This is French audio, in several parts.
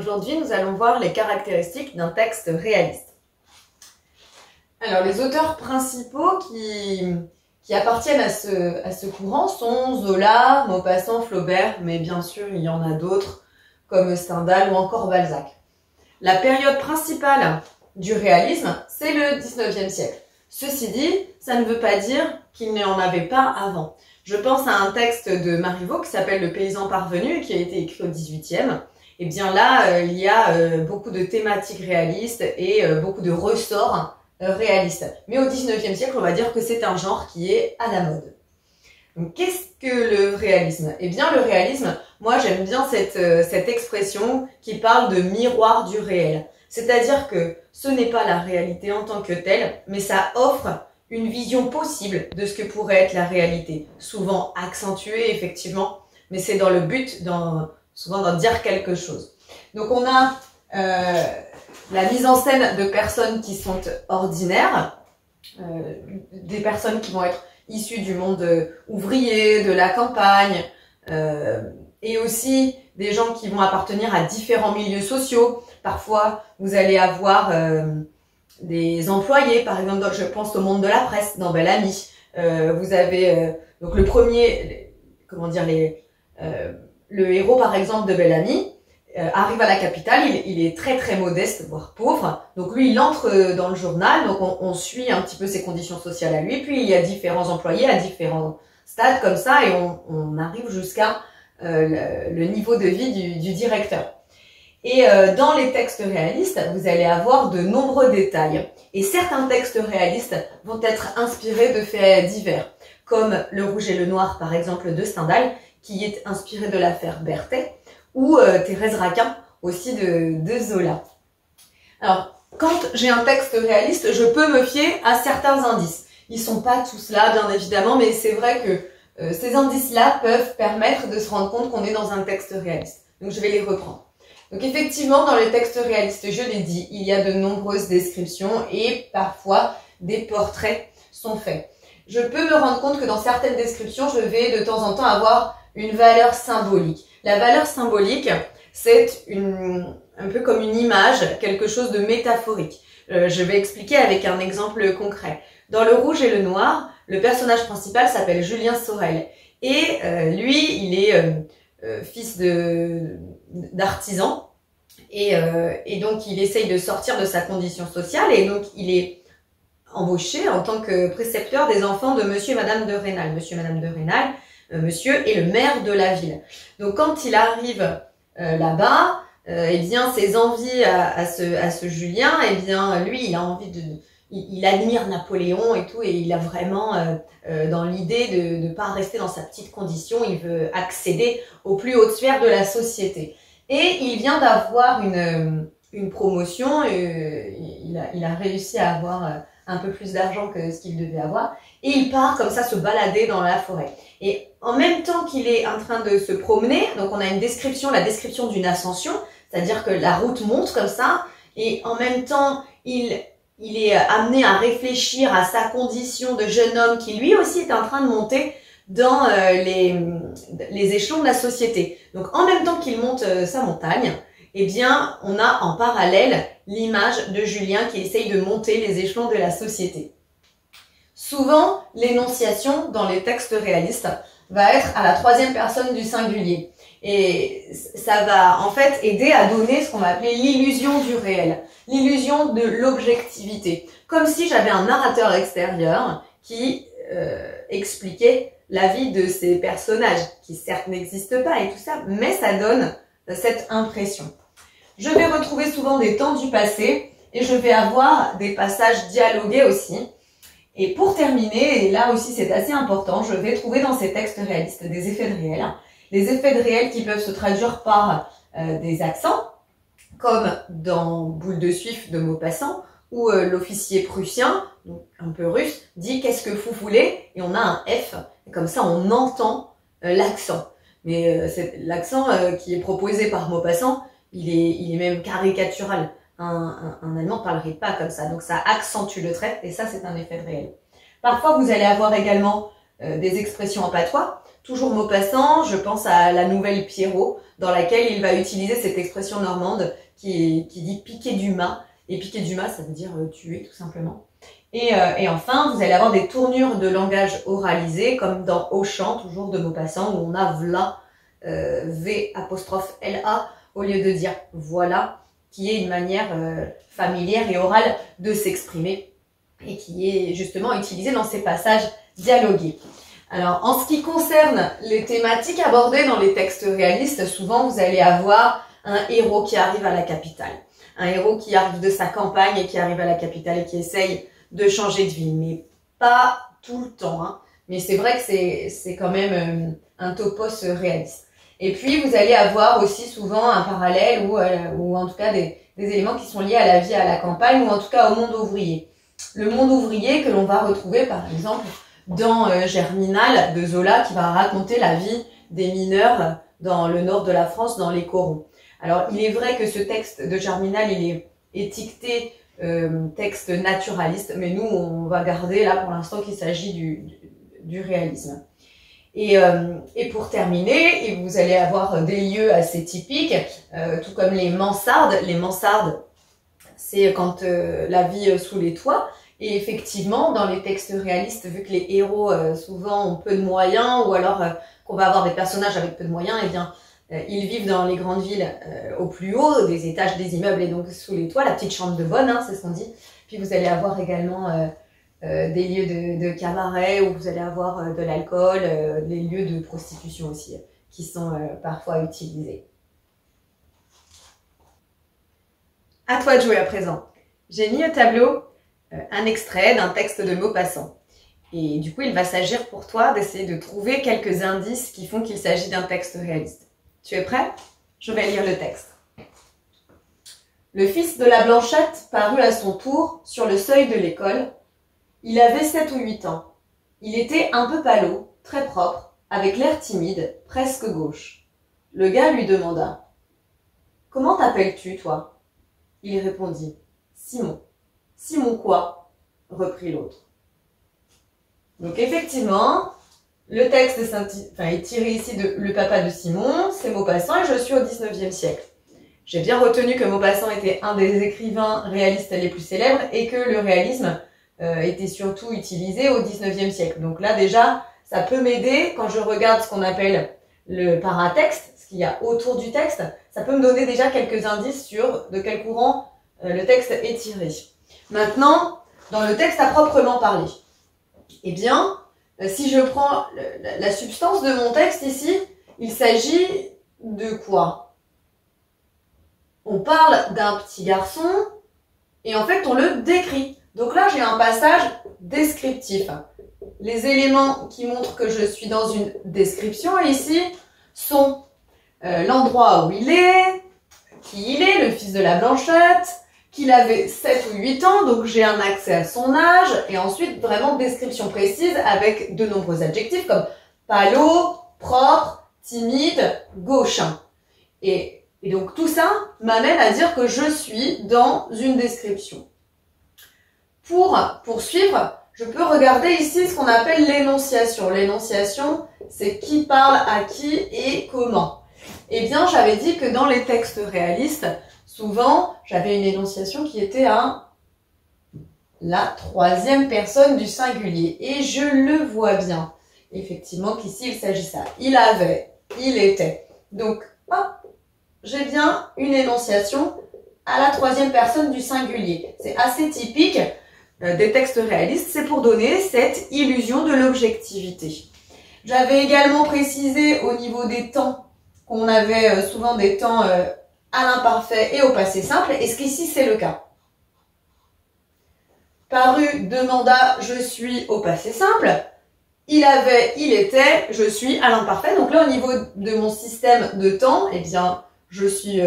Aujourd'hui, nous allons voir les caractéristiques d'un texte réaliste. Alors, les auteurs principaux qui appartiennent à ce courant sont Zola, Maupassant, Flaubert, mais bien sûr, il y en a d'autres comme Stendhal ou encore Balzac. La période principale du réalisme, c'est le 19e siècle. Ceci dit, ça ne veut pas dire qu'il n'y en avait pas avant. Je pense à un texte de Marivaux qui s'appelle Le paysan parvenu, qui a été écrit au 18e. Et bien là, il y a beaucoup de thématiques réalistes et beaucoup de ressorts réalistes. Mais au 19e siècle, on va dire que c'est un genre qui est à la mode. Donc, qu'est-ce que le réalisme? Eh bien, le réalisme, moi j'aime bien cette expression qui parle de miroir du réel. C'est-à-dire que ce n'est pas la réalité en tant que telle, mais ça offre une vision possible de ce que pourrait être la réalité. Souvent accentuée, effectivement, mais c'est dans le but souvent d'en dire quelque chose. Donc on a la mise en scène de personnes qui sont ordinaires, des personnes qui vont être issues du monde ouvrier, de la campagne, et aussi des gens qui vont appartenir à différents milieux sociaux. Parfois, vous allez avoir des employés, par exemple, je pense au monde de la presse, dans Bel Ami. Vous avez donc le premier, comment dire, le héros, par exemple, de Bel Ami, arrive à la capitale, il est très très modeste, voire pauvre. Donc lui, il entre dans le journal, donc on suit un petit peu ses conditions sociales à lui. Puis il y a différents employés à différents stades comme ça, et on arrive jusqu'à le niveau de vie du directeur. Et dans les textes réalistes, vous allez avoir de nombreux détails. Et certains textes réalistes vont être inspirés de faits divers, comme Le Rouge et le Noir, par exemple, de Stendhal, qui est inspiré de l'affaire Berthet, ou Thérèse Raquin, aussi de Zola. Alors, quand j'ai un texte réaliste, je peux me fier à certains indices. Ils sont pas tous là, bien évidemment, mais c'est vrai que ces indices-là peuvent permettre de se rendre compte qu'on est dans un texte réaliste. Donc, je vais les reprendre. Donc, effectivement, dans les textes réalistes, je l'ai dit, il y a de nombreuses descriptions et parfois des portraits sont faits. Je peux me rendre compte que dans certaines descriptions, je vais de temps en temps avoir une valeur symbolique. La valeur symbolique, c'est un peu comme une image, quelque chose de métaphorique. Je vais expliquer avec un exemple concret. Dans Le Rouge et le Noir, le personnage principal s'appelle Julien Sorel. Et lui, il est fils d'artisan. Et donc, il essaye de sortir de sa condition sociale. Et donc, il est embauché en tant que précepteur des enfants de monsieur et madame de Rênal. Monsieur et madame de Rênal, monsieur est le maire de la ville. Donc quand il arrive là-bas, eh bien ses envies à ce Julien, eh bien lui il a envie il admire Napoléon et tout, et il a vraiment dans l'idée de ne pas rester dans sa petite condition, il veut accéder aux plus hautes sphères de la société. Et il vient d'avoir une promotion, il a réussi à avoir un peu plus d'argent que ce qu'il devait avoir, et il part comme ça se balader dans la forêt. Et en même temps qu'il est en train de se promener, donc on a la description d'une ascension, c'est-à-dire que la route monte comme ça, et en même temps il est amené à réfléchir à sa condition de jeune homme qui lui aussi est en train de monter dans les échelons de la société. Donc en même temps qu'il monte sa montagne, eh bien, on a en parallèle l'image de Julien qui essaye de monter les échelons de la société. Souvent, l'énonciation dans les textes réalistes va être à la troisième personne du singulier. Et ça va en fait aider à donner ce qu'on va appeler l'illusion du réel, l'illusion de l'objectivité. Comme si j'avais un narrateur extérieur qui expliquait la vie de ces personnages, qui certes n'existent pas et tout ça, mais ça donne cette impression. Je vais retrouver souvent des temps du passé et je vais avoir des passages dialogués aussi. Et pour terminer, et là aussi c'est assez important, je vais trouver dans ces textes réalistes des effets de réel. Des effets de réel qui peuvent se traduire par des accents, comme dans Boule de Suif de Maupassant, où l'officier prussien, donc un peu russe, dit « qu'est-ce que vous voulez ?» et on a un F, et comme ça on entend l'accent. Mais l'accent qui est proposé par Maupassant, il est même caricatural. Un Allemand ne parlerait pas comme ça, donc ça accentue le trait, et ça c'est un effet de réel. Parfois vous allez avoir également des expressions en patois. Toujours Maupassant, je pense à la nouvelle Pierrot, dans laquelle il va utiliser cette expression normande qui dit piquer du mât. Et piquer du mât, ça veut dire tuer, tout simplement. Et enfin, vous allez avoir des tournures de langage oralisé, comme dans Auchan, toujours de Maupassant, où on a v'là, V''LA, au lieu de dire voilà, qui est une manière familière et orale de s'exprimer, et qui est justement utilisée dans ces passages dialogués. Alors, en ce qui concerne les thématiques abordées dans les textes réalistes, souvent vous allez avoir un héros qui arrive à la capitale. Un héros qui arrive de sa campagne et qui arrive à la capitale et qui essaye de changer de ville. Mais pas tout le temps, hein. Mais c'est vrai que c'est quand même un topos réaliste. Et puis, vous allez avoir aussi souvent un parallèle ou en tout cas des éléments qui sont liés à la vie à la campagne ou en tout cas au monde ouvrier. Le monde ouvrier que l'on va retrouver par exemple dans Germinal de Zola qui va raconter la vie des mineurs dans le nord de la France, dans les corons. Alors, il est vrai que ce texte de Germinal, il est étiqueté texte naturaliste, mais nous, on va garder là pour l'instant qu'il s'agit du réalisme. Et pour terminer, vous allez avoir des lieux assez typiques, tout comme les mansardes. Les mansardes, c'est quand la vie sous les toits. Et effectivement, dans les textes réalistes, vu que les héros souvent ont peu de moyens, ou alors qu'on va avoir des personnages avec peu de moyens, eh bien, ils vivent dans les grandes villes au plus haut, des étages des immeubles et donc sous les toits, la petite chambre de bonne, hein, c'est ce qu'on dit. Puis vous allez avoir également des lieux de cabaret où vous allez avoir de l'alcool, des lieux de prostitution aussi, qui sont parfois utilisés. À toi de jouer à présent. J'ai mis au tableau un extrait d'un texte de Maupassant. Et du coup, il va s'agir pour toi d'essayer de trouver quelques indices qui font qu'il s'agit d'un texte réaliste. Tu es prêt? Je vais lire le texte. Le fils de la Blanchette parut à son tour sur le seuil de l'école. Il avait 7 ou 8 ans. Il était un peu pâlot, très propre, avec l'air timide, presque gauche. Le gars lui demanda « Comment t'appelles-tu, toi ?» Il répondit « Simon. » « Simon quoi ?» reprit l'autre. Donc effectivement, le texte est tiré ici de Le papa de Simon, c'est Maupassant et je suis au 19e siècle. J'ai bien retenu que Maupassant était un des écrivains réalistes les plus célèbres et que le réalisme était surtout utilisé au 19e siècle. Donc là déjà, ça peut m'aider quand je regarde ce qu'on appelle le paratexte, ce qu'il y a autour du texte, ça peut me donner déjà quelques indices sur de quel courant le texte est tiré. Maintenant, dans le texte à proprement parler, eh bien, si je prends la substance de mon texte ici, il s'agit de quoi? On parle d'un petit garçon et en fait on le décrit. Donc là j'ai un passage descriptif. Les éléments qui montrent que je suis dans une description ici sont l'endroit où il est, qui il est, le fils de la Blanchette, qu'il avait 7 ou 8 ans, donc j'ai un accès à son âge, et ensuite vraiment description précise avec de nombreux adjectifs comme pâlot, propre, timide, gauchin. Et donc tout ça m'amène à dire que je suis dans une description. Pour poursuivre, je peux regarder ici ce qu'on appelle l'énonciation. L'énonciation, c'est qui parle à qui et comment. Eh bien, j'avais dit que dans les textes réalistes, souvent, j'avais une énonciation qui était à la 3e personne du singulier. Et je le vois bien. Effectivement, qu'ici, il s'agit ça. Il avait, il était. Donc, hop, j'ai bien une énonciation à la 3e personne du singulier. C'est assez typique des textes réalistes. C'est pour donner cette illusion de l'objectivité. J'avais également précisé au niveau des temps qu'on avait souvent des temps à l'imparfait et au passé simple. Est-ce qu'ici c'est le cas? Paru demanda, je suis au passé simple. Il avait, il était, je suis à l'imparfait. Donc là, au niveau de mon système de temps, eh bien, je suis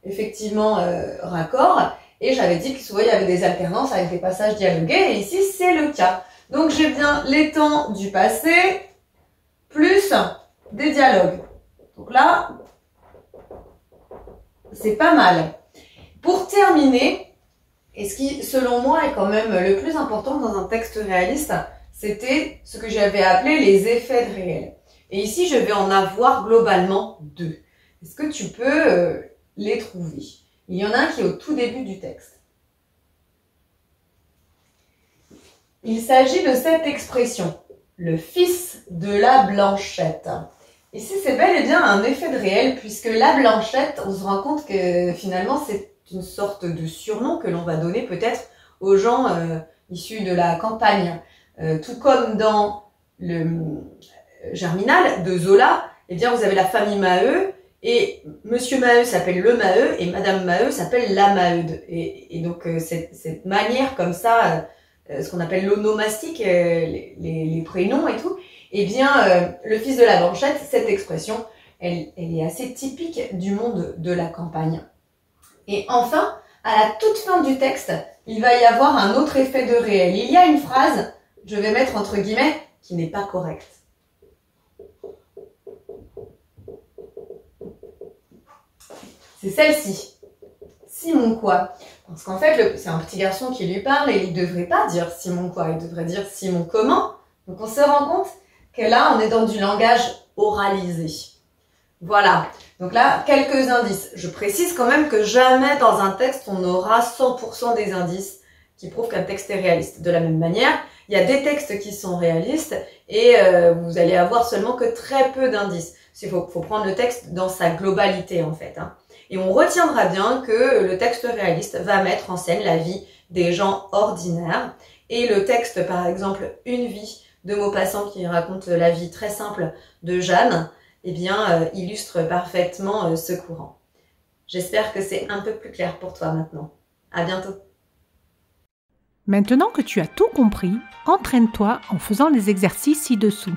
effectivement raccord. Et j'avais dit que souvent, il y avait des alternances avec des passages dialogués. Et ici, c'est le cas. Donc, j'ai bien les temps du passé plus des dialogues. Donc là, c'est pas mal. Pour terminer, et ce qui, selon moi, est quand même le plus important dans un texte réaliste, c'était ce que j'avais appelé les effets de réel. Et ici, je vais en avoir globalement 2. Est-ce que tu peux les trouver? Il y en a un qui est au tout début du texte. Il s'agit de cette expression, le fils de la Blanchette. Ici, c'est bel et bien un effet de réel, puisque la Blanchette, on se rend compte que finalement, c'est une sorte de surnom que l'on va donner peut-être aux gens issus de la campagne. Tout comme dans le Germinal de Zola, eh bien, vous avez la famille Maheu, et Monsieur Maheu s'appelle le Maheu, et Madame Maheu s'appelle la Maheude. Et donc, cette manière comme ça, ce qu'on appelle l'onomastique, les prénoms et tout, eh bien, le fils de la Blanchette, cette expression, elle est assez typique du monde de la campagne. Et enfin, à la toute fin du texte, il va y avoir un autre effet de réel. Il y a une phrase, je vais mettre entre guillemets, qui n'est pas correcte. C'est celle-ci. Simon quoi? Parce qu'en fait, c'est un petit garçon qui lui parle et il ne devrait pas dire Simon quoi, il devrait dire Simon comment. Donc on se rend compte que là, on est dans du langage oralisé. Voilà. Donc là, quelques indices. Je précise quand même que jamais dans un texte, on aura 100% des indices qui prouvent qu'un texte est réaliste. De la même manière, il y a des textes qui sont réalistes et vous allez avoir seulement que très peu d'indices. Il faut prendre le texte dans sa globalité en fait. Et on retiendra bien que le texte réaliste va mettre en scène la vie des gens ordinaires. Et le texte, par exemple, Une vie de Maupassant qui raconte la vie très simple de Jeanne, eh bien, illustre parfaitement ce courant. J'espère que c'est un peu plus clair pour toi maintenant. À bientôt. Maintenant que tu as tout compris, entraîne-toi en faisant les exercices ci-dessous.